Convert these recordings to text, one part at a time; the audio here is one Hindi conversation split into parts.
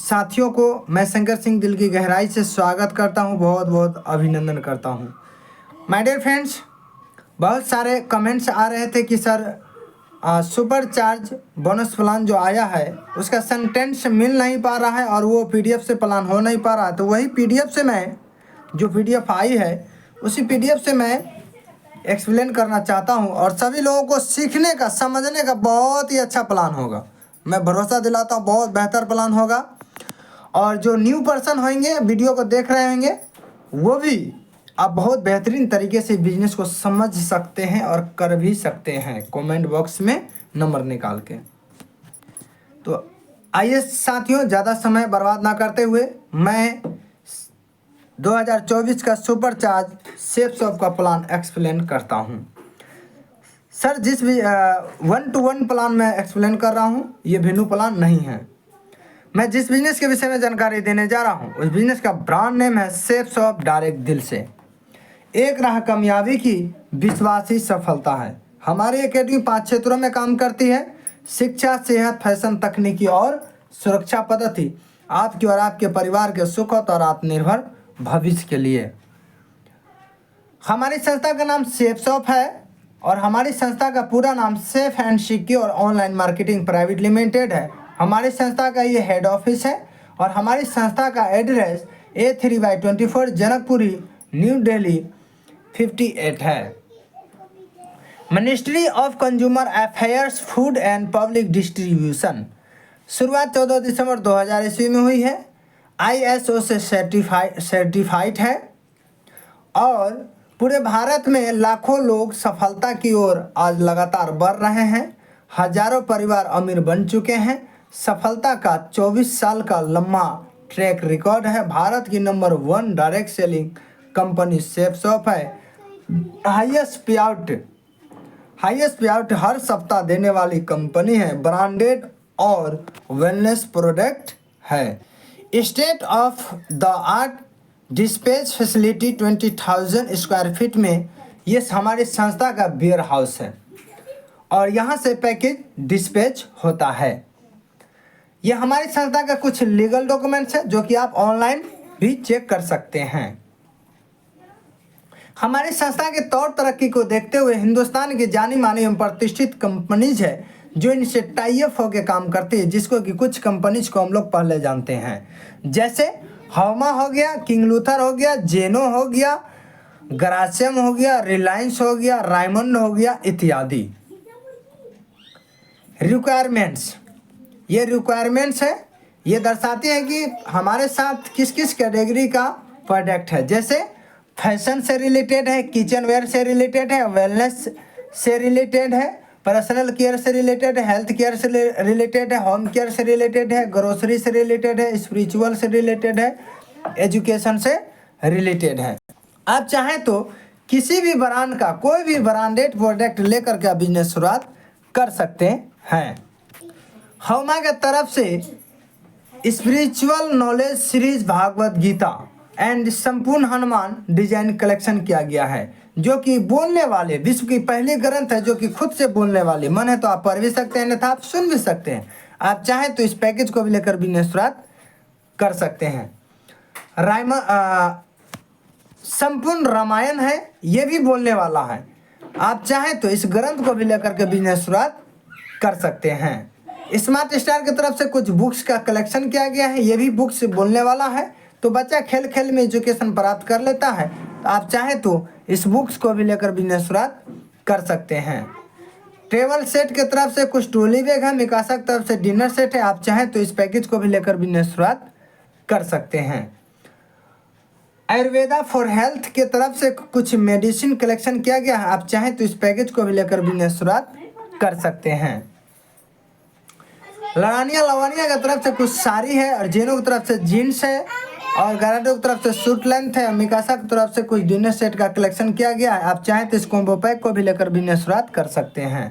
साथियों को मैं शंकर सिंह दिल की गहराई से स्वागत करता हूं, बहुत बहुत अभिनंदन करता हूं। माय डियर फ्रेंड्स, बहुत सारे कमेंट्स आ रहे थे कि sir super charge bonus plan जो आया है उसका सेंटेंस मिल नहीं पा रहा है और वो पीडीएफ से प्लान हो नहीं पा रहा है। तो वही पीडीएफ से मैं जो पीडीएफ आई है उसी पीडीएफ से मैं एक्सप्लेन करना चाहता हूं और सभी लोगों को सीखने का, समझने का बहुत ही अच्छा प्लान होगा। मैं भरोसा दिलाता हूं बहुत बेहतर प्लान होगा। और जो न्यू पर्सन होंगे, वीडियो को देख रहे होंगे, वो भी आप बहुत बेहतरीन तरीके से बिजनेस को समझ सकते हैं और कर भी सकते हैं कमेंट बॉक्स में नंबर निकाल के। तो आइए साथियों, ज़्यादा समय बर्बाद ना करते हुए मैं 2024 का सुपर चार्ज सेफ शॉप का प्लान एक्सप्लेन करता हूँ। सर जिस भी 1-to-1 प्लान मैं एक्सप्लेन कर रहा हूँ ये वेन्यू प्लान नहीं है। मैं जिस बिजनेस के विषय में जानकारी देने जा रहा हूँ उस बिजनेस का ब्रांड नेम है सेफ शॉप डायरेक्ट दिल से। एक राह कामयाबी की विश्वासी सफलता है। हमारी एकेडमी 5 क्षेत्रों में काम करती है: शिक्षा, सेहत, फैशन, तकनीकी और सुरक्षा पद्धति, आपकी और आपके परिवार के सुखद और आत्मनिर्भर भविष्य के लिए। हमारी संस्था का नाम सेफ शॉप है और हमारी संस्था का पूरा नाम safe and secure online marketing private limited है। हमारी संस्था का ये हेड ऑफिस है और हमारी संस्था का address A3/24 Janakpuri, new Delhi 58 है। Ministry of consumer affairs, food and public distribution. शुरुआत 14 दिसंबर 2000 ईस्वी में हुई है। ISO से सर्टिफाइड है और पूरे भारत में लाखों लोग सफलता की ओर आज लगातार बढ़ रहे हैं। हजारों परिवार अमीर बन चुके हैं। सफलता का 24 साल का लंबा ट्रैक रिकॉर्ड है। भारत की number 1 direct selling company safe shop है। हाईएस्ट पे आउट हर सप्ताह देने वाली कंपनी है। ब्रांडेड और वेलनेस प्रोडक्ट है। State of the art dispatch facility 20,000 square feet में ये हमारी संस्था का वेयर हाउस है और यहाँ से पैकेज डिस्पैच होता है। ये हमारी संस्था का कुछ लीगल डॉक्यूमेंट्स है जो कि आप ऑनलाइन भी चेक कर सकते हैं। हमारी संस्था के तौर तरक्की को देखते हुए हिंदुस्तान की जानी मानी एवं प्रतिष्ठित कंपनीज है जो इनसे टाई अप होकर काम करती है, जिसको कि कुछ कंपनीज को हम लोग पहले जानते हैं, जैसे हवमा हो गया, किंग लूथर हो गया, जेनो हो गया, ग्रासियम हो गया, रिलायंस हो गया, रायमंड हो गया इत्यादि। रिक्वायरमेंट्स, ये रिक्वायरमेंट्स है, ये दर्शाती है कि हमारे साथ किस किस कैटेगरी का प्रोडक्ट है। जैसे फैशन से रिलेटेड है, किचन वेयर से रिलेटेड है, वेलनेस से रिलेटेड है, पर्सनल केयर से रिलेटेड है, हेल्थ केयर से रिलेटेड है, होम केयर से रिलेटेड है, ग्रोसरी से रिलेटेड है, स्पिरिचुअल से रिलेटेड है, एजुकेशन से रिलेटेड है। आप चाहें तो किसी भी ब्रांड का कोई भी ब्रांडेड प्रोडक्ट लेकर के बिजनेस शुरुआत कर सकते हैं। हवमा के तरफ से spiritual knowledge series Bhagavad Gita and Sampurna Hanuman design collection किया गया है, जो कि बोलने वाले विश्व की पहली ग्रंथ है जो कि खुद से बोलने वाली। मन है तो आप पढ़ भी सकते हैं, अन्यथा आप सुन भी सकते हैं। आप चाहें तो इस पैकेज को भी लेकर बिजनेस शुरुआत कर सकते हैं। संपूर्ण रामायण है, ये भी बोलने वाला है। आप चाहें तो इस ग्रंथ को भी लेकर के बिजनेस शुरुआत कर सकते हैं। स्मार्ट स्टार की तरफ से कुछ बुक्स का कलेक्शन किया गया है, ये भी बुक्स बोलने वाला है। तो बच्चा खेल खेल में एजुकेशन प्राप्त कर लेता है, तो आप चाहें तो इस बुक्स को भी लेकर बिजनेस शुरुआत कर सकते हैं। ट्रेवल सेट की तरफ से कुछ ट्रॉली बैग है, मिकासा की तरफ से डिनर सेट है। आप चाहें तो इस पैकेज को भी लेकर बिजनेस शुरुआत कर सकते हैं। आयुर्वेदा फॉर हेल्थ के तरफ से कुछ मेडिसिन कलेक्शन किया गया है। आप चाहें तो इस पैकेज को भी लेकर बिजनेस शुरुआत कर सकते हैं। लवानिया की तरफ से कुछ साड़ी है और जेनो की तरफ से जीन्स है और गराडो की तरफ से सूट लेंथ है। मिकासा की तरफ से कुछ डिनर सेट का कलेक्शन किया गया है। आप चाहें तो इस कॉम्बो पैक को भी लेकर बिजनेस शुरुआत कर सकते हैं।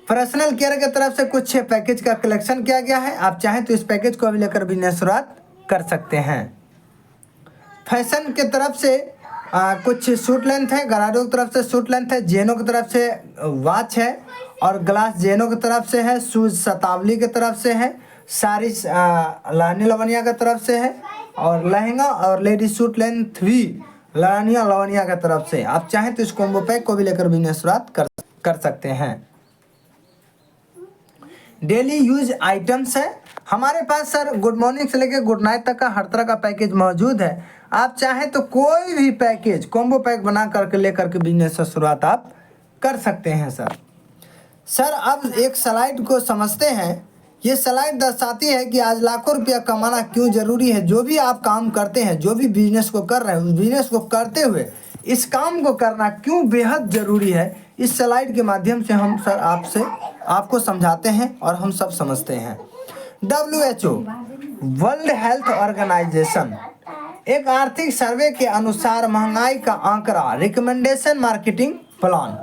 पर्सनल केयर की तरफ से कुछ पैकेज का कलेक्शन किया गया है। आप चाहें तो इस पैकेज को भी लेकर बिजनेस शुरुआत कर सकते हैं। फैशन की तरफ से कुछ सूट लेंथ है, गराडो की तरफ से सूट लेंथ है, जेनो की तरफ से वॉच है और ग्लास जेनो की तरफ से है, शूज शतावली की तरफ से है, साड़ी लानी लवनिया की तरफ से है, और लहंगा और लेडीज सूट लेंथ भी लानिया लवनिया की तरफ से। आप चाहें तो इस कॉम्बो पैक को भी लेकर बिजनेस शुरुआत कर सकते हैं। डेली यूज आइटम्स है हमारे पास सर, गुड मॉर्निंग से लेकर गुड नाइट तक का हर तरह का पैकेज मौजूद है। आप चाहें तो कोई भी पैकेज कॉम्बो पैक बना करके लेकर के बिजनेस से शुरुआत आप कर सकते हैं सर अब एक स्लाइड को समझते हैं। ये स्लाइड दर्शाती है कि आज लाखों रुपया कमाना क्यों ज़रूरी है। जो भी आप काम करते हैं, जो भी बिजनेस को कर रहे हैं, उस बिजनेस को करते हुए इस काम को करना क्यों बेहद ज़रूरी है, इस स्लाइड के माध्यम से हम सर आपको समझाते हैं और हम सब समझते हैं। WHO वर्ल्ड हेल्थ ऑर्गेनाइजेशन एक आर्थिक सर्वे के अनुसार महंगाई का आंकड़ा, recommendation marketing plan,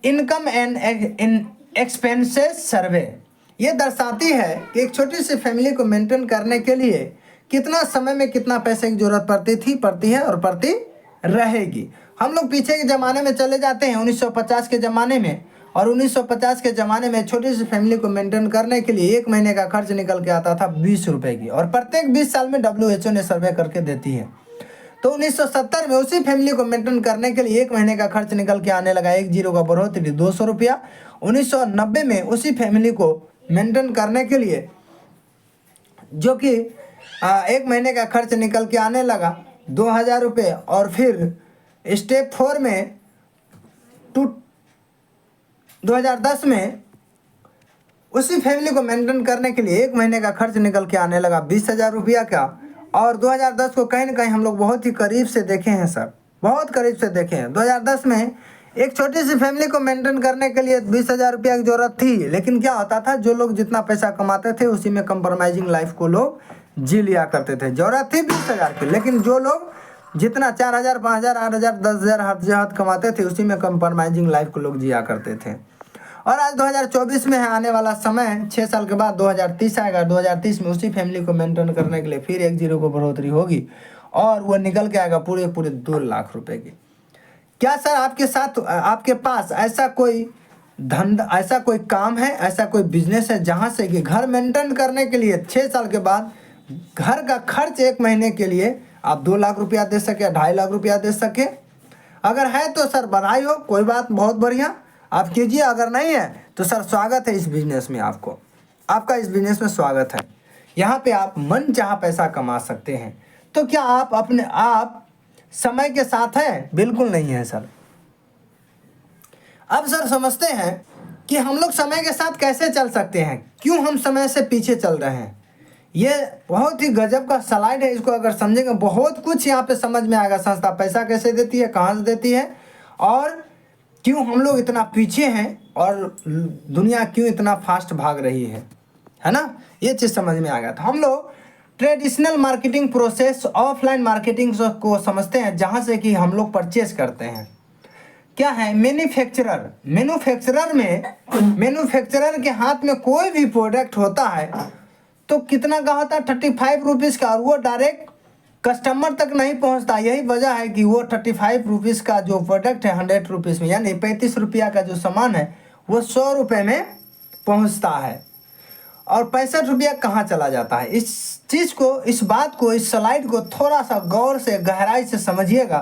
income and expenses survey ये दर्शाती है कि एक छोटी सी फैमिली को मेंटेन करने के लिए कितना समय में कितना पैसे की जरूरत पड़ती है और पड़ती रहेगी। हम लोग पीछे के ज़माने में चले जाते हैं 1950 के ज़माने में, और 1950 के ज़माने में छोटी सी फैमिली को मेंटेन करने के लिए 1 महीने का खर्च निकल के आता था 20 रुपये की, और प्रत्येक 20 साल में WHO ने सर्वे करके देती है। तो 1970 में उसी फैमिली को मेंटेन करने के लिए 1 महीने का खर्च निकल के आने लगा 1 जीरो का बढ़ोतरी 200 रुपया। 1990 में उसी फैमिली को मेंटेन करने के लिए जो कि 1 महीने का खर्च निकल के आने लगा 2000 रुपये, और फिर स्टेप 4 में 2010 में उसी फैमिली को मेंटेन करने के लिए 1 महीने का खर्च निकल के आने लगा 20,000 रुपया का। और 2010 को कहीं ना कहीं हम लोग बहुत ही करीब से देखे हैं सर, बहुत करीब से देखे हैं। 2010 में एक छोटी सी फैमिली को मेंटेन करने के लिए 20,000 रुपया की ज़रूरत थी, लेकिन क्या होता था, जो लोग जितना पैसा कमाते थे उसी में कंप्रोमाइजिंग लाइफ को लोग जी लिया करते थे। ज़रूरत थी 20,000 की, लेकिन जो लोग जितना 4,000, 5,000, 8,000, 10,000 हद कमाते थे उसी में कंप्रोमाइजिंग लाइफ को लोग जिया करते थे। और आज 2024 में है आने वाला समय, 6 साल के बाद 2030 आएगा। 2030 में उसी फैमिली को मेंटेन करने के लिए फिर 1 जीरो को बढ़ोतरी होगी और वो निकल के आएगा पूरे 2 लाख रुपए की। क्या सर आपके साथ, आपके पास ऐसा कोई धंधा, ऐसा कोई काम है, ऐसा कोई बिजनेस है जहाँ से कि घर मेंटेन करने के लिए 6 साल के बाद घर का खर्च 1 महीने के लिए आप 2 लाख रुपया दे सके, 2.5 लाख रुपया दे सके? अगर है तो सर बधाई हो, कोई बात, बहुत बढ़िया, आप कीजिए। अगर नहीं है तो सर स्वागत है इस बिजनेस में, आपका इस बिजनेस में स्वागत है। यहाँ पे आप मन चाहा पैसा कमा सकते हैं। तो क्या आप समय के साथ हैं? बिल्कुल नहीं है सर। अब सर समझते हैं कि हम लोग समय के साथ कैसे चल सकते हैं, क्यों हम समय से पीछे चल रहे हैं। ये बहुत ही गजब का स्लाइड है, इसको अगर समझेंगे बहुत कुछ यहाँ पे समझ में आएगा। संस्था पैसा कैसे देती है, कहाँ से देती है, और क्यों हम लोग इतना पीछे हैं, और दुनिया क्यों इतना फास्ट भाग रही है ना, ये चीज़ समझ में आ गया। तो हम लोग traditional marketing process, offline marketing को समझते हैं, जहाँ से कि हम लोग परचेज करते हैं। क्या है मैन्युफैक्चरर मैन्युफैक्चरर के हाथ में कोई भी प्रोडक्ट होता है तो कितना का होता है, 35 रुपीज़ का, और वो डायरेक्ट कस्टमर तक नहीं पहुंचता। यही वजह है कि वो 35 रुपीज़ का जो प्रोडक्ट है 100 रुपीज़ में, यानी 35 रुपया का जो सामान है वो 100 रुपये में पहुंचता है, और 65 रुपया कहाँ चला जाता है। इस चीज़ को, इस बात को, इस स्लाइड को थोड़ा सा गौर से, गहराई से समझिएगा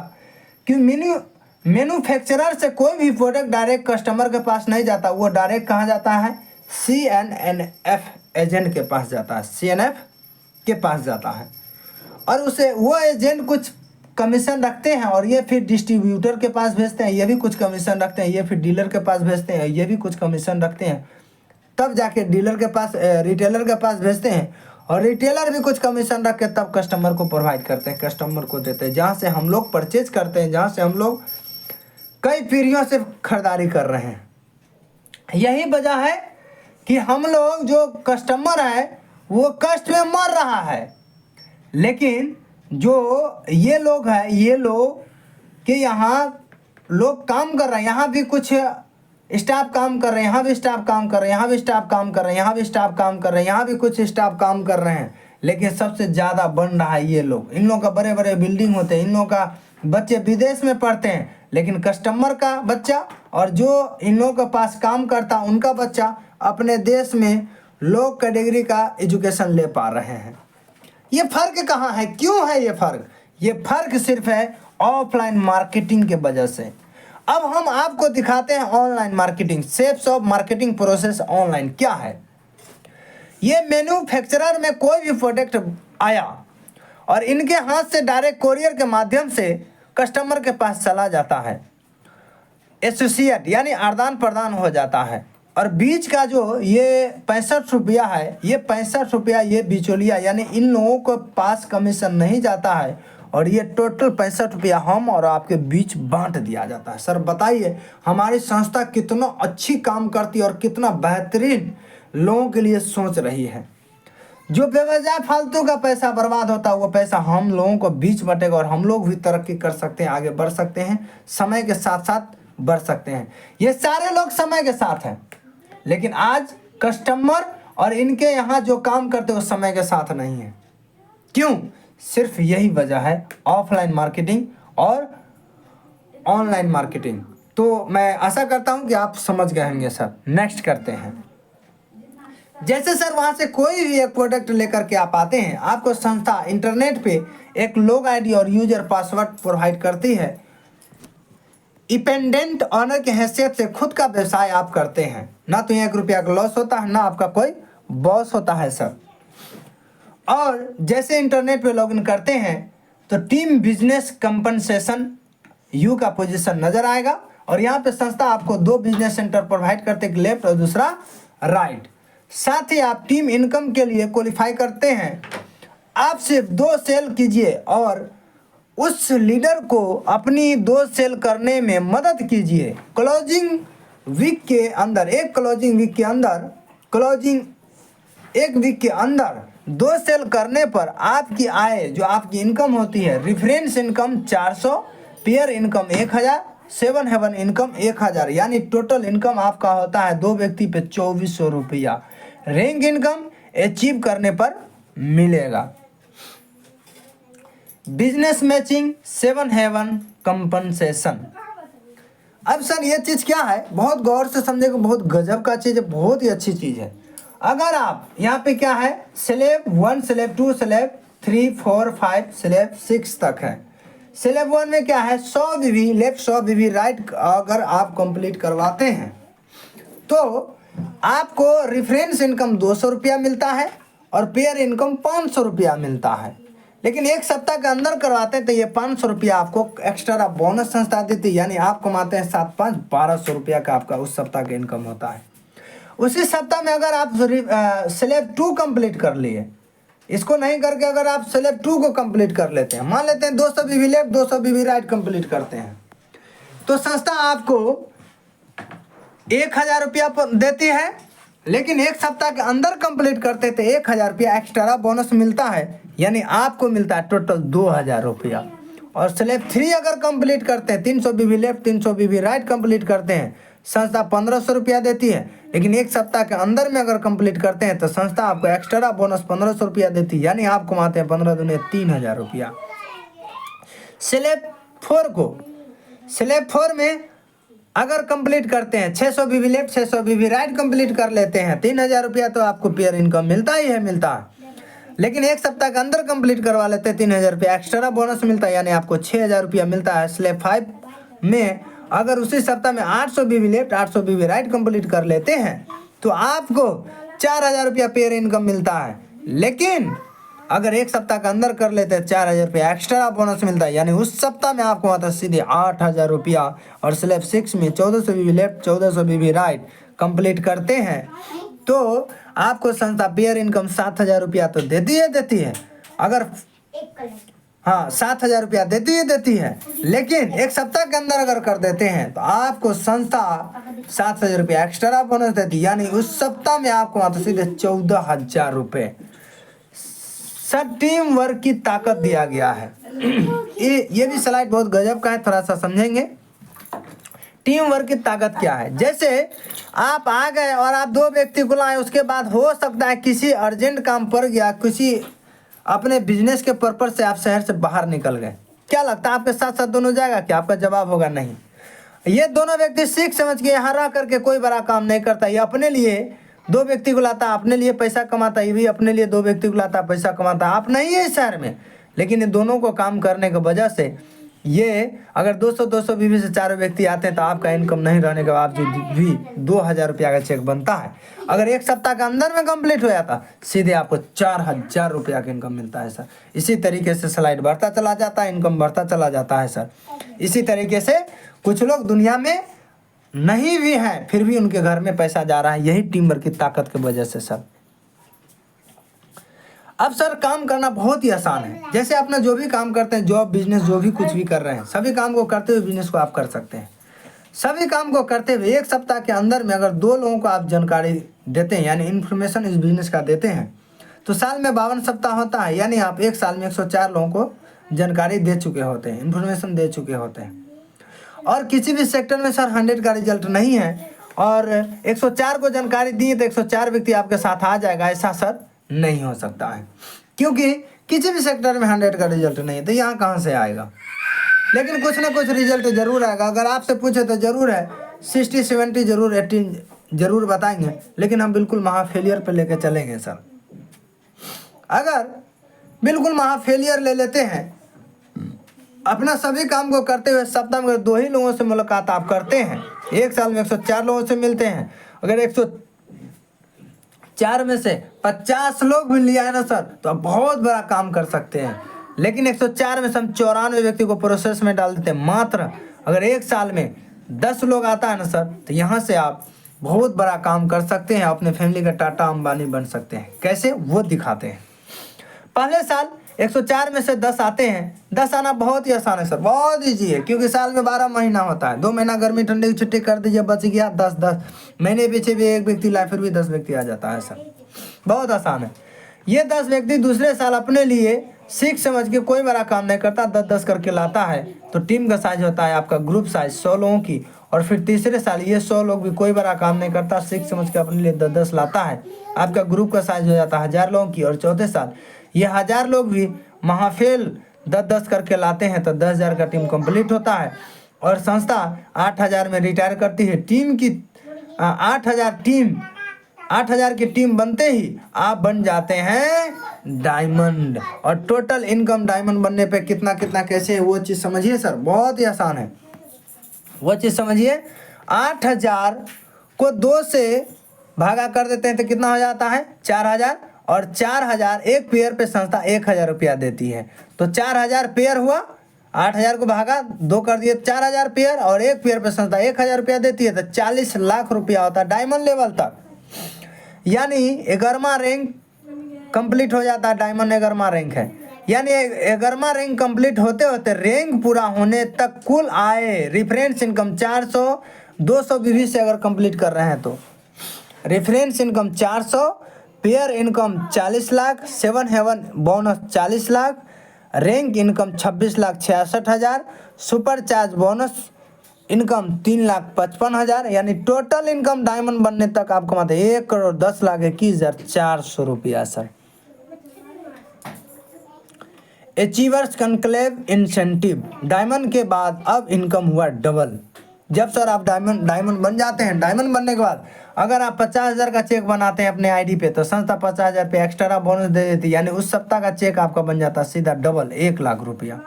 कि मैन्युफैक्चरर से कोई भी प्रोडक्ट डायरेक्ट कस्टमर के पास नहीं जाता, वो डायरेक्ट कहाँ जाता है, CNF एजेंट के पास जाता है, CNF के पास जाता है, और उसे वो एजेंट कुछ कमीशन रखते हैं, और ये फिर डिस्ट्रीब्यूटर के पास भेजते हैं, ये भी कुछ कमीशन रखते हैं, ये फिर डीलर के पास भेजते हैं, ये भी कुछ कमीशन रखते हैं, तब जाके डीलर के पास, रिटेलर के पास भेजते हैं, और रिटेलर भी कुछ कमीशन रख के तब कस्टमर को प्रोवाइड करते हैं, कस्टमर को देते हैं, जहाँ से हम लोग परचेज करते हैं, जहाँ से हम लोग कई पीढ़ियों से खरीदारी कर रहे हैं। यही वजह है कि हम लोग, जो कस्टमर है वो कष्ट में मर रहा है, लेकिन जो ये लोग हैं, ये लोग कि यहाँ लोग काम कर रहे हैं, यहाँ भी कुछ स्टाफ काम कर रहे हैं, यहाँ भी स्टाफ काम कर रहे हैं, यहाँ भी स्टाफ काम कर रहे हैं, यहाँ भी स्टाफ काम कर रहे हैं, यहाँ भी कुछ स्टाफ काम कर रहे हैं, लेकिन सबसे ज़्यादा बन रहा है ये लोग। इन लोगों का बड़े बड़े बिल्डिंग होते हैं, इन लोगों का बच्चे विदेश में पढ़ते हैं, लेकिन कस्टमर का बच्चा और जो इन लोगों के पास काम करता उनका बच्चा अपने देश में लो कैटेगरी का एजुकेशन ले पा रहे हैं। ये फ़र्क कहाँ है, क्यों है ये फ़र्क? ये फ़र्क सिर्फ है ऑफलाइन मार्केटिंग के वजह से। अब हम आपको दिखाते हैं online marketing, steps of marketing process online क्या है। ये मैन्युफैक्चरर में कोई भी प्रोडक्ट आया और इनके हाथ से डायरेक्ट कोरियर के माध्यम से कस्टमर के पास चला जाता है, एसोसिएट यानी आदान प्रदान हो जाता है। और बीच का जो ये 65 रुपया है, ये 65 रुपया ये बिचौलिया यानी इन लोगों को पास कमीशन नहीं जाता है और ये टोटल 65 रुपया हम और आपके बीच बांट दिया जाता है। सर बताइए हमारी संस्था कितना अच्छी काम करती है और कितना बेहतरीन लोगों के लिए सोच रही है। जो बेवजह फालतू का पैसा बर्बाद होता है वो पैसा हम लोगों को बीच बटेगा और हम लोग भी तरक्की कर सकते हैं, आगे बढ़ सकते हैं, समय के साथ साथ बढ़ सकते हैं। ये सारे लोग समय के साथ हैं, लेकिन आज कस्टमर और इनके यहाँ जो काम करते हैं वो समय के साथ नहीं है। क्यों? सिर्फ यही वजह है, ऑफलाइन मार्केटिंग और ऑनलाइन मार्केटिंग। तो मैं आशा करता हूँ कि आप समझ गए होंगे सर। नेक्स्ट करते हैं। जैसे सर वहाँ से कोई भी एक प्रोडक्ट लेकर के आप आते हैं, आपको संस्था इंटरनेट पे एक लोग आईडी और यूजर पासवर्ड प्रोवाइड करती है। इंडिपेंडेंट ऑनर की हैसियत से खुद का व्यवसाय आप करते हैं, ना तो 1 रुपया का लॉस होता है, ना आपका कोई बॉस होता है सर। और जैसे इंटरनेट पे लॉगिन करते हैं तो टीम बिजनेस कंपनसेशन यू का पोजीशन नज़र आएगा और यहाँ पे संस्था आपको 2 बिजनेस सेंटर प्रोवाइड करते हैं, एक लेफ्ट और दूसरा राइट। साथ ही आप टीम इनकम के लिए क्वालिफाई करते हैं। आप सिर्फ 2 सेल कीजिए और उस लीडर को अपनी 2 सेल करने में मदद कीजिए। क्लोजिंग वीक के अंदर, एक वीक के अंदर 2 सेल करने पर आपकी आय जो आपकी इनकम होती है, reference income 400, pair income 1000, 7 heaven income 1000, यानी टोटल इनकम आपका होता है 2 व्यक्ति पे 2400 रुपया। रैंक इनकम अचीव करने पर मिलेगा। Business matching 7 heaven compensation. अब सर ये चीज़ क्या है, बहुत गौर से समझेगा, बहुत गजब का चीज़ है, बहुत ही अच्छी चीज़ है। अगर आप यहाँ पे क्या है, स्लैब 1, स्लैब 2, स्लैब 3, 4, 5, स्लैब 6 तक है। स्लैब 1 में क्या है, 100 बीवी लेफ्ट 100 बीवी राइट अगर आप कंप्लीट करवाते हैं तो आपको रेफरेंस इनकम 200 रुपया मिलता है और पेयर इनकम 500 रुपया मिलता है। लेकिन 1 सप्ताह के अंदर करवाते हैं तो ये 500 रुपया आपको एक्स्ट्रा बोनस संस्था देती है, यानी आप कमाते हैं 7 5 1200 रुपया का आपका उस सप्ताह का इनकम होता है। उसी सप्ताह में अगर आप स्लैब 2 कंप्लीट कर लिए, इसको नहीं करके अगर आप स्लैब 2 को कंप्लीट कर लेते हैं, मान लेते हैं 200 बीवी लेफ्ट 200 बीवी राइट कंप्लीट करते हैं, तो संस्था आपको 1000 रुपया देती है। लेकिन 1 सप्ताह के अंदर कंप्लीट करते थे 1000 रुपया एक्स्ट्रा बोनस मिलता है, यानी आपको मिलता है टोटल 2000 रुपया। और स्लैब 3 अगर कंप्लीट करते हैं, 300 बीवी लेफ्ट 300 बीवी राइट कंप्लीट करते हैं, संस्था 1500 रुपया देती है। लेकिन 1 सप्ताह के अंदर में अगर कंप्लीट करते हैं तो संस्था आपको एक्स्ट्रा बोनस 1500 रुपया देती है, यानी आप कमाते हैं 15 दूनी 3000 रुपया। स्लैब 4 में अगर कंप्लीट करते हैं 600 बीवी लेफ्ट 600 बीवी राइट कंप्लीट कर लेते हैं, 3000 रुपया तो आपको पेयर इनकम मिलता है। लेकिन 1 सप्ताह के अंदर कंप्लीट करवा लेते हैं 3000 रुपया एक्स्ट्रा बोनस मिलता है, यानी आपको 6000 रुपया मिलता है। स्लैब 5 में अगर उसी सप्ताह में 800 बीवी लेफ्ट 800 बीवी राइट कंप्लीट कर लेते हैं तो आपको 4000 रुपया पेयर इनकम मिलता है। लेकिन अगर 1 सप्ताह के अंदर कर लेते हैं 4000 रुपया एक्स्ट्रा बोनस मिलता है, यानी उस सप्ताह में आपको आता है सीधे 8000 रुपया। और स्लैब 6 में 1400 बीवी लेफ्ट 1400 बीवी राइट कंप्लीट करते हैं तो आपको संस्था पेयर इनकम 7000 रुपया तो देती है। अगर 7000 रुपया देती है, लेकिन 1 सप्ताह के अंदर अगर कर देते हैं तो आपको संस्था 7000 रुपया एक्स्ट्रा बोनस देती है, यानी उस सप्ताह में आपको आता सीधे 14000 रुपये। सर टीम वर्क की ताकत दिया गया है। ये भी स्लाइड बहुत गजब का है, थोड़ा सा समझेंगे। टीम वर्क की ताकत क्या है, जैसे आप आ गए और आप 2 व्यक्ति को लाए, उसके बाद हो सकता है किसी अर्जेंट काम पड़ गया, किसी अपने बिजनेस के पर्पज से आप शहर से बाहर निकल गए, क्या लगता है आपके साथ साथ दोनों जाएगा क्या? आपका जवाब होगा नहीं। ये दोनों व्यक्ति सीख समझ के यहाँ रह करके कोई बड़ा काम नहीं करता, ये अपने लिए दो व्यक्ति को लाता है, अपने लिए पैसा कमाता है, ये भी अपने लिए दो व्यक्ति को लाता है, पैसा कमाता है। आप नहीं है इस शहर में, लेकिन ये दोनों को काम करने की वजह से ये अगर 200 बीवी से 4 व्यक्ति आते हैं तो आपका इनकम नहीं रहने के बावजूद भी 2000 रुपया का चेक बनता है। अगर एक सप्ताह के अंदर में कंप्लीट हो जाता, सीधे आपको 4000 रुपया का इनकम मिलता है सर। इसी तरीके से स्लाइड बढ़ता चला जाता है, इनकम बढ़ता चला जाता है सर। इसी तरीके से कुछ लोग दुनिया में नहीं भी हैं, फिर भी उनके घर में पैसा जा रहा है, यही टीम वर्क की ताकत की वजह से सर। अब सर काम करना बहुत ही आसान है। जैसे अपना जो भी काम करते हैं, जॉब बिजनेस जो भी कुछ भी कर रहे हैं, सभी काम को करते हुए बिजनेस को आप कर सकते हैं। सभी काम को करते हुए एक सप्ताह के अंदर में अगर 2 लोगों को आप जानकारी देते हैं, यानी इन्फॉर्मेशन इस बिजनेस का देते हैं, तो साल में 52 सप्ताह होता है, यानी आप एक साल में 104 लोगों को जानकारी दे चुके होते हैं, इन्फॉर्मेशन दे चुके होते हैं। और किसी भी सेक्टर में सर 100 का रिजल्ट नहीं है, और 104 को जानकारी दिए तो 104 व्यक्ति आपके साथ आ जाएगा, ऐसा सर नहीं हो सकता है। क्योंकि किसी भी सेक्टर में 100 का रिजल्ट नहीं है, तो यहाँ कहाँ से आएगा। लेकिन कुछ ना कुछ रिजल्ट जरूर आएगा। अगर आपसे पूछे तो जरूर है 60, 70 जरूर, 80 जरूर बताएंगे, लेकिन हम बिल्कुल महा फेलियर पर लेके चलेंगे सर। अगर बिल्कुल महा फेलियर ले लेते हैं, अपना सभी काम को करते हुए सप्ताह में 2 ही लोगों से मुलाकात आप करते हैं, एक साल में 104 लोगों से मिलते हैं। अगर 104 में से 50 लोग भी लिया है ना सर, तो आप बहुत बड़ा काम कर सकते हैं। लेकिन 104 में से हम 94 व्यक्ति को प्रोसेस में डाल देते हैं मात्र। अगर एक साल में 10 लोग आता है ना सर, तो यहाँ से आप बहुत बड़ा काम कर सकते हैं, अपने फैमिली का टाटा अंबानी बन सकते हैं। कैसे, वो दिखाते हैं। पहले साल 104 में से 10 आते हैं। 10 आना बहुत ही आसान है सर, बहुत ईजी है, क्योंकि साल में 12 महीना होता है। 2 महीना गर्मी ठंडी की छुट्टी कर दीजिए, बच गया 10 महीने पीछे भी एक व्यक्ति लाए, फिर भी 10 व्यक्ति आ जाता है सर। बहुत आसान है। ये 10 व्यक्ति दूसरे साल अपने लिए सीख समझ के कोई बड़ा काम नहीं करता, 10-10 करके लाता है, तो टीम का साइज होता है आपका ग्रुप साइज 100 लोगों की। और फिर तीसरे साल ये 100 लोग भी कोई बड़ा काम नहीं करता, सीख समझ के अपने लिए 10-10 लाता है, आपका ग्रुप का साइज हो जाता है 1000 लोगों की। और चौथे साल ये 1000 लोग भी महाफेल 10-10 करके लाते हैं, तो 10,000 का टीम कंप्लीट होता है। और संस्था 8000 में रिटायर करती है। टीम की 8000 की टीम बनते ही आप बन जाते हैं डायमंड। और टोटल इनकम डायमंड बनने पे कितना कितना कैसे है वो चीज़ समझिए सर, बहुत ही आसान है। वो चीज़ समझिए, 8000 को 2 से भागा कर देते हैं तो कितना हो जाता है 4000। और 4000 एक पेयर पे संस्था 1000 रुपया देती है, तो 4000 पेयर हुआ। 8000 को भागा 2 कर दिए, 4000 पेयर, और एक पेयर पे संस्था 1000 रुपया देती है, तो 40 लाख रुपया होता है डायमंड लेवल तक। यानी 11वां रैंक कंप्लीट हो जाता है, डायमंड 11वां रैंक है। यानी 11वां रैंक कंप्लीट होते होते रैंक पूरा होने तक कुल आए रेफरेंस इनकम 400, 200 बीवी से अगर कंप्लीट कर रहे हैं तो reference income 400, pair income 40 lakh, 7 heaven bonus 40 lakh, rank income 26,66,000, super charge bonus income 3,55,000। यानी टोटल इनकम डायमंड बनने तक आप कमाते 1,10,21,400 रुपया sir. Achievers conclave incentive, diamond के बाद अब इनकम हुआ डबल। जब सर आप डायमंड बन जाते हैं, डायमंड बनने के बाद अगर आप 50,000 का चेक बनाते हैं अपने आईडी पे, तो संस्था 50,000 पे एक्स्ट्रा बोनस दे देती है। यानी उस सप्ताह का चेक आपका बन जाता है सीधा डबल 1 लाख रुपया।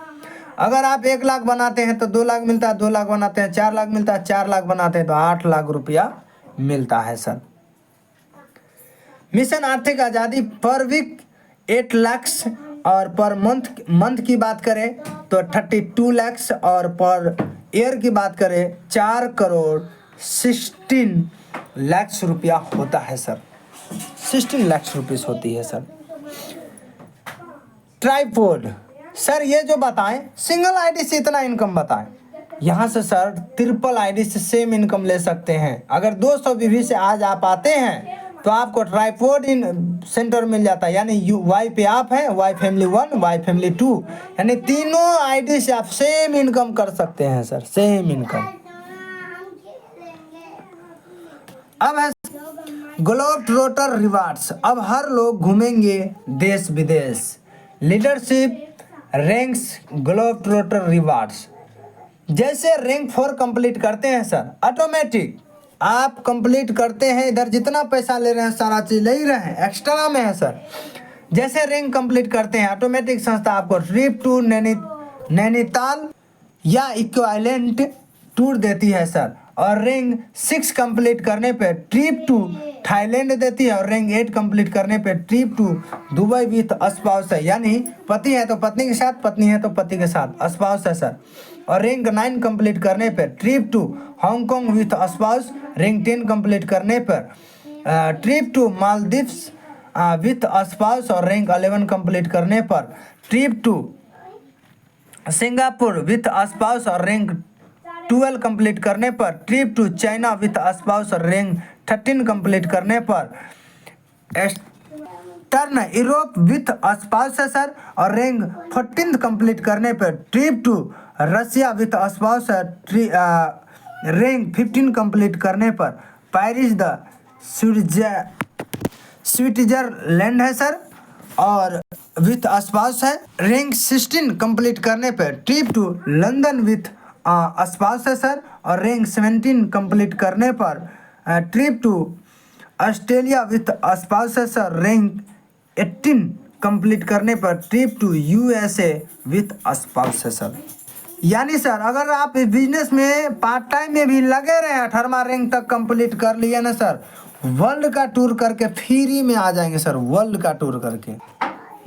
अगर आप 1 लाख बनाते हैं तो 2 लाख मिलता है, 2 लाख बनाते हैं 4 लाख मिलता है, 4 लाख बनाते हैं तो 8 लाख रुपया मिलता है सर। मिशन आर्थिक आज़ादी पर वीक 8 लाख, और पर मंथ की बात करें तो 32 लाख, और पर ईयर की बात करें 4,16 लाख रुपया होता है सर। 16 लाख रुपीस होती है सर। ट्राइपॉड सर, ये जो बताएं सिंगल आईडी से इतना इनकम बताएं, यहाँ से सर ट्रिपल आईडी से सेम इनकम ले सकते हैं। अगर 200 बीवी से आज आप आते हैं तो आपको ट्राइपॉड इन सेंटर मिल जाता है। यानी वाई पे आप हैं, वाई फैमिली 1, वाई फैमिली 2, यानी तीनों आईडी से आप सेम इनकम कर सकते हैं सर, सेम इनकम। अब है ग्लोब ट्रोटर रिवार्ड्स। अब हर लोग घूमेंगे देश विदेश। Leadership ranks globetrotter rewards. जैसे रैंक 4 कंप्लीट करते हैं सर, ऑटोमेटिक आप कंप्लीट करते हैं, इधर जितना पैसा ले रहे हैं सारा चीज़ ले ही रहे हैं, एक्स्ट्रा में है सर। जैसे रैंक कंप्लीट करते हैं ऑटोमेटिक संस्था आपको ट्रिप टू नैनीताल या इक्विवेलेंट टूर देती है सर। और रैंक 6 कंप्लीट करने पे ट्रिप टू थाईलैंड देती है, और रैंक 8 कंप्लीट करने पे trip to Dubai with spouse है, यानी पति है तो पत्नी के साथ, पत्नी है तो पति के साथ, स्पाउस है सर। और रैंक 9 कंप्लीट करने पर trip to Hong Kong with spouse, rank 10 complete करने पर trip to Maldives with spouse, और रैंक 11 कंप्लीट करने पर trip to Singapore with spouse, और रैंक 12 कंप्लीट करने पर trip to China with spouse, और रैंक 13 कंप्लीट करने पर टर्न यूरोप विथ स्पाउस है सर। और रैंक 14 कंप्लीट करने पर trip to Russia with spouse है। रैंक 15 कंप्लीट करने पर पेरिस द स्विट्जरलैंड है सर, और विथ स्पाउस है। रैंक 16 कंप्लीट करने पर trip to London with spouse है सर, और रैंक 17 कंप्लीट करने पर trip to Australia with spouse है सर। रैंक 18 कंप्लीट करने पर trip to USA with spouse है सर। यानी सर अगर आप इस बिजनेस में पार्ट टाइम में भी लगे रहे, 18वां रैंक तक कंप्लीट कर लिए ना सर, वर्ल्ड का टूर करके फ्री में आ जाएंगे सर, वर्ल्ड का टूर करके।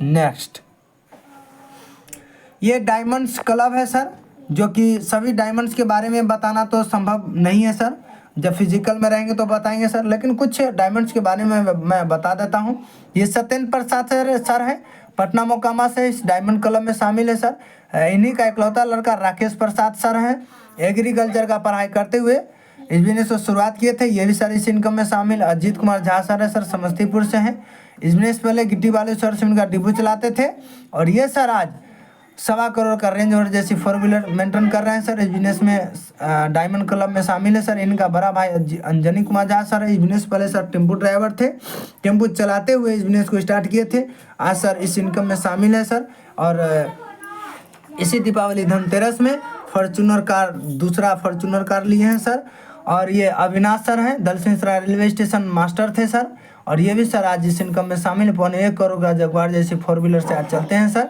नेक्स्ट, ये डायमंड्स क्लब है सर, जो कि सभी डायमंड्स के बारे में बताना तो संभव नहीं है सर, जब फिजिकल में रहेंगे तो बताएंगे सर, लेकिन कुछ डायमंड्स के बारे में मैं बता देता हूँ। ये सत्येंद्र प्रसाद सर है, पटना मोकामा से इस डायमंड क्लब में शामिल है सर। इन्हीं का इकलौता लड़का राकेश प्रसाद सर है, एग्रीकल्चर का पढ़ाई करते हुए इस बिजनेस को शुरुआत किए थे, ये भी सर इस इनकम में शामिल। अजीत कुमार झा सर है सर, समस्तीपुर से हैं। इस बिजनेस पहले गिट्टी वाले सर से उनका डिपो चलाते थे, और ये सर आज 1.25 करोड़ का रेंज रोवर जैसी 4 व्हीलर मेंटेन कर रहे हैं सर। इस बिजनेस में डायमंड क्लब में शामिल है सर। इनका बड़ा भाई अंजनी कुमार झा सर है। इस बिजनेस पहले सर टेम्पो ड्राइवर थे, टेम्पो चलाते हुए इस बिजनेस को स्टार्ट किए थे, आज सर इस इनकम में शामिल है सर। और इसी दीपावली धनतेरस में फॉर्चूनर कार, दूसरा फॉर्चूनर कार लिए हैं सर। और ये अविनाश सर हैं, दलसिंहसराय रेलवे स्टेशन मास्टर थे सर, और ये भी सर आज इस इनकम में शामिल। 1.25 करोड़ का जगवार जैसी 4 व्हीलर से आज चलते हैं सर।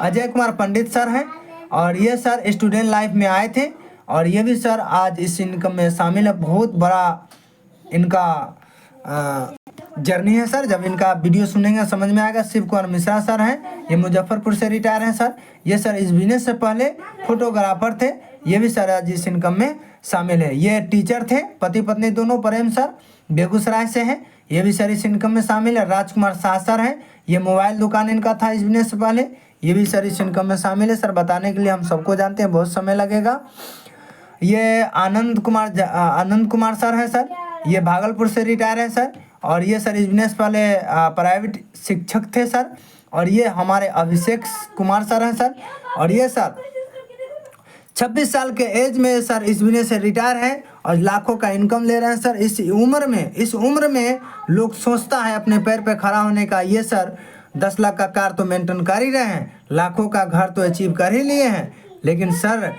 अजय कुमार पंडित सर हैं, और ये सर स्टूडेंट लाइफ में आए थे, और ये भी सर आज इस इनकम में शामिल है। बहुत बड़ा इनका जर्नी है सर, जब इनका वीडियो सुनेंगे समझ में आएगा। शिव कुमार मिश्रा सर हैं, ये मुजफ्फरपुर से रिटायर हैं सर। ये सर इस बिजनेस से पहले फोटोग्राफर थे, ये भी सर आज इस इनकम में शामिल है। ये टीचर थे, पति पत्नी दोनों, प्रेम सर बेगूसराय से हैं, ये भी सर इस इनकम में शामिल है। राजकुमार शाह सर हैं, ये मोबाइल दुकान इनका था इस बिजनेस से पहले, ये भी सर इस इनकम में शामिल है सर। बताने के लिए हम सबको जानते हैं, बहुत समय लगेगा। ये आनंद कुमार सर हैं सर, ये भागलपुर से रिटायर है सर, और ये सर इस बिजनेस पहले प्राइवेट शिक्षक थे सर। और ये हमारे अभिषेक कुमार सर हैं सर, और ये सर 26 साल के एज में सर इस बिजनेस से रिटायर हैं, और लाखों का इनकम ले रहे हैं सर। इस उम्र में लोग सोचता है अपने पैर पे खड़ा होने का, ये सर 10 लाख का कार तो मेंटेन कर ही रहे हैं, लाखों का घर तो अचीव कर ही लिए हैं, लेकिन सर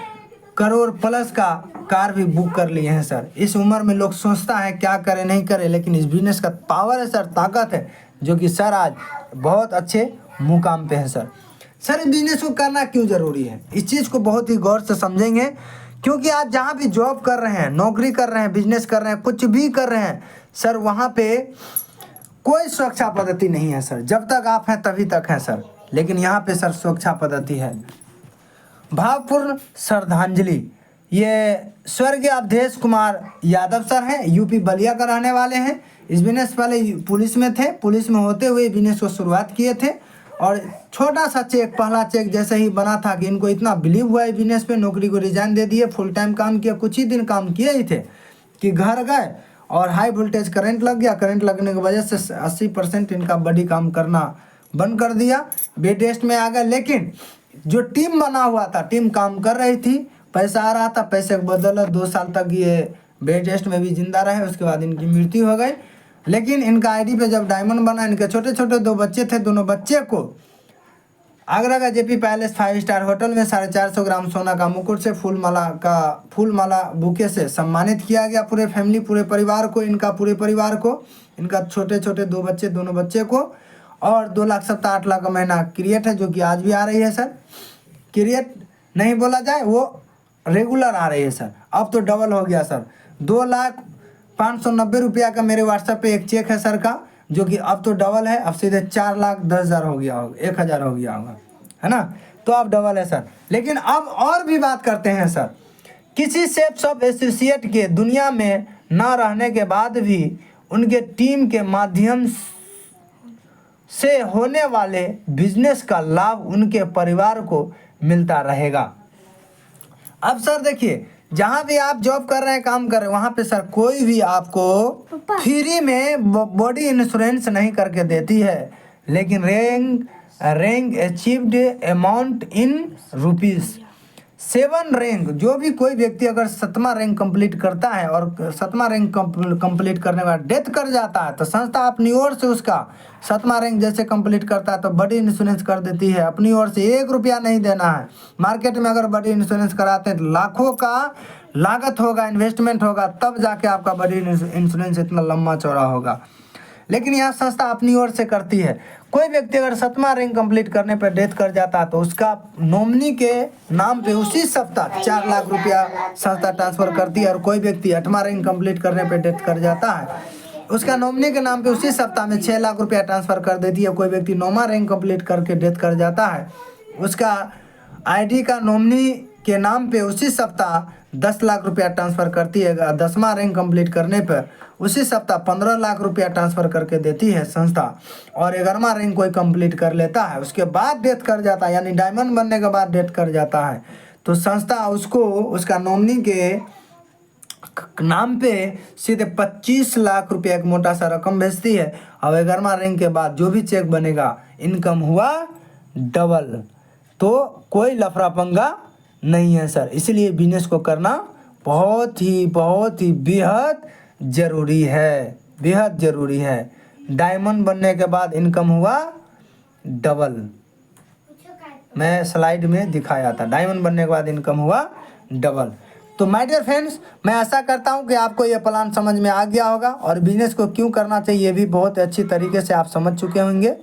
करोड़ प्लस का कार भी बुक कर लिए हैं सर। इस उम्र में लोग सोचता है क्या करे नहीं करे, लेकिन इस बिजनेस का पावर है सर, ताकत है, जो कि सर आज बहुत अच्छे मुकाम पे है सर। सर इस बिजनेस को करना क्यों ज़रूरी है, इस चीज़ को बहुत ही गौर से समझेंगे, क्योंकि आज जहाँ भी जॉब कर रहे हैं, नौकरी कर रहे हैं, बिजनेस कर रहे हैं, कुछ भी कर रहे हैं सर, वहाँ पे कोई सुरक्षा पद्धति नहीं है सर। जब तक आप हैं तभी तक है सर, लेकिन यहाँ पे सर सुरक्षा पद्धति है। भावपूर्ण श्रद्धांजलि, ये स्वर्गीय अवधेश कुमार यादव सर हैं, यूपी बलिया का रहने वाले हैं। इस बिजनेस पहले पुलिस में थे, पुलिस में होते हुए बिजनेस को शुरुआत किए थे, और छोटा सा चेक, पहला चेक जैसे ही बना था कि इनको इतना बिलीव हुआ इस बिजनेस पे, नौकरी को रिजाइन दे दिए, फुल टाइम काम किया। कुछ ही दिन काम किए ही थे कि घर गए और हाई वोल्टेज करंट लग गया। करंट लगने की वजह से 80% इनका बॉडी काम करना बंद कर दिया, बेड रेस्ट में आ गए। लेकिन जो टीम बना हुआ था, टीम काम कर रही थी, पैसा आ रहा था, पैसे के बदौलत 2 साल तक ये बेड रेस्ट में भी जिंदा रहे। उसके बाद इनकी मृत्यु हो गई। लेकिन इनका आईडी पे जब डायमंड बना, इनके छोटे छोटे 2 बच्चे थे, दोनों बच्चे को आगरा का जेपी पैलेस 5 स्टार होटल में 450 ग्राम सोना का मुकुट से फूलमाला बुके से सम्मानित किया गया पूरे फैमिली, पूरे परिवार को, इनका पूरे परिवार को, इनका छोटे छोटे 2 बच्चे, दोनों बच्चे को। और 2,70,000 का महीना क्रिएट है, जो कि आज भी आ रही है सर। क्रिएट नहीं बोला जाए, वो रेगुलर आ रही है सर। अब तो डबल हो गया सर। 2,590 रुपया का मेरे व्हाट्सएप पे एक चेक है सर का, जो कि अब तो डबल है, अब सीधे 4,10,000 हो गया होगा, 1,000 हो गया होगा, है ना। तो अब डबल है सर। लेकिन अब और भी बात करते हैं सर। किसी शेफ शॉप एसोसिएट के दुनिया में ना रहने के बाद भी उनके टीम के माध्यम से होने वाले बिजनेस का लाभ उनके परिवार को मिलता रहेगा। अब सर देखिए, जहाँ भी आप जॉब कर रहे हैं, काम कर रहे हैं, वहाँ पे सर कोई भी आपको फ्री में बॉडी इंश्योरेंस नहीं करके देती है, लेकिन rank achieved amount in rupees 7 rank, जो भी कोई व्यक्ति अगर 7वां रैंक कंप्लीट करता है और 7वां रैंक कंप्लीट करने के बाद डेथ कर जाता है, तो संस्था अपनी ओर से उसका 7वां रैंक जैसे कंप्लीट करता है तो बॉडी इंश्योरेंस कर देती है। अपनी ओर से 1 रुपया नहीं देना है। मार्केट में अगर बॉडी इंश्योरेंस कराते हैं तो लाखों का लागत होगा, इन्वेस्टमेंट होगा, तब जाके आपका बॉडी इंश्योरेंस इतना लंबा चौड़ा होगा। लेकिन यहाँ संस्था अपनी ओर से करती है। कोई व्यक्ति अगर 7वां रैंक कंप्लीट करने पर डेथ कर जाता है तो उसका नॉमिनी के नाम पे उसी सप्ताह 4 लाख रुपया संस्था ट्रांसफर करती है। और कोई व्यक्ति 8वां रैंक कंप्लीट करने पर डेथ कर जाता है, उसका नॉमिनी के नाम पे उसी सप्ताह में 6 लाख रुपया ट्रांसफर कर देती है। कोई व्यक्ति 9वां रैंक कंप्लीट करके डेथ कर जाता है, उसका आईडी का नॉमिनी के नाम पे उसी सप्ताह 10 लाख रुपया ट्रांसफ़र करती है। 10वां रैंक कंप्लीट करने पर उसी सप्ताह 15 लाख रुपया ट्रांसफ़र करके देती है संस्था। और 11वां रैंक कोई कंप्लीट कर लेता है, उसके बाद डेथ कर जाता है, यानी डायमंड बनने के बाद डेथ कर जाता है, तो संस्था उसको उसका नॉमिनी के नाम पे सीधे 25 लाख रुपया एक मोटा सा रकम भेजती है। और 11वां रैंक के बाद जो भी चेक बनेगा, इनकम हुआ डबल। तो कोई लफड़ा पंगा नहीं है सर। इसलिए बिजनेस को करना बहुत ही बेहद ज़रूरी है, बेहद ज़रूरी है। डायमंड बनने के बाद इनकम हुआ डबल, मैं स्लाइड में दिखाया था, डायमंड बनने के बाद इनकम हुआ डबल। तो माय डियर फ्रेंड्स, मैं आशा करता हूं कि आपको ये प्लान समझ में आ गया होगा और बिजनेस को क्यों करना चाहिए ये भी बहुत अच्छी तरीके से आप समझ चुके होंगे।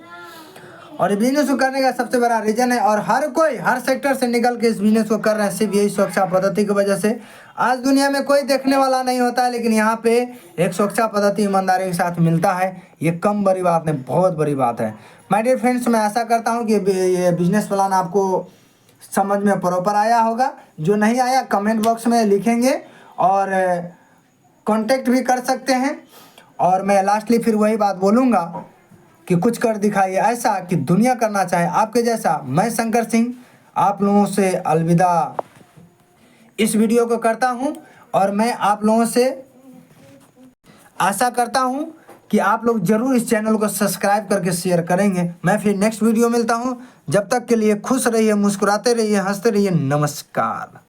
और बिजनेस को करने का सबसे बड़ा रीजन है, और हर कोई हर सेक्टर से निकल के इस बिजनेस को कर रहे हैं सिर्फ यही सुरक्षा पद्धति की वजह से। आज दुनिया में कोई देखने वाला नहीं होता है, लेकिन यहाँ पे एक सुरक्षा पद्धति ईमानदारी के साथ मिलता है। ये कम बड़ी बात नहीं, बहुत बड़ी बात है। माय डियर फ्रेंड्स, मैं आशा करता हूँ कि ये बिजनेस प्लान आपको समझ में प्रॉपर आया होगा। जो नहीं आया कमेंट बॉक्स में लिखेंगे और कांटेक्ट भी कर सकते हैं। और मैं लास्टली फिर वही बात बोलूँगा कि कुछ कर दिखाइए ऐसा कि दुनिया करना चाहे आपके जैसा। मैं शंकर सिंह आप लोगों से अलविदा इस वीडियो को करता हूं, और मैं आप लोगों से आशा करता हूं कि आप लोग ज़रूर इस चैनल को सब्सक्राइब करके शेयर करेंगे। मैं फिर नेक्स्ट वीडियो मिलता हूं, जब तक के लिए खुश रहिए, मुस्कुराते रहिए, हंसते रहिए। नमस्कार।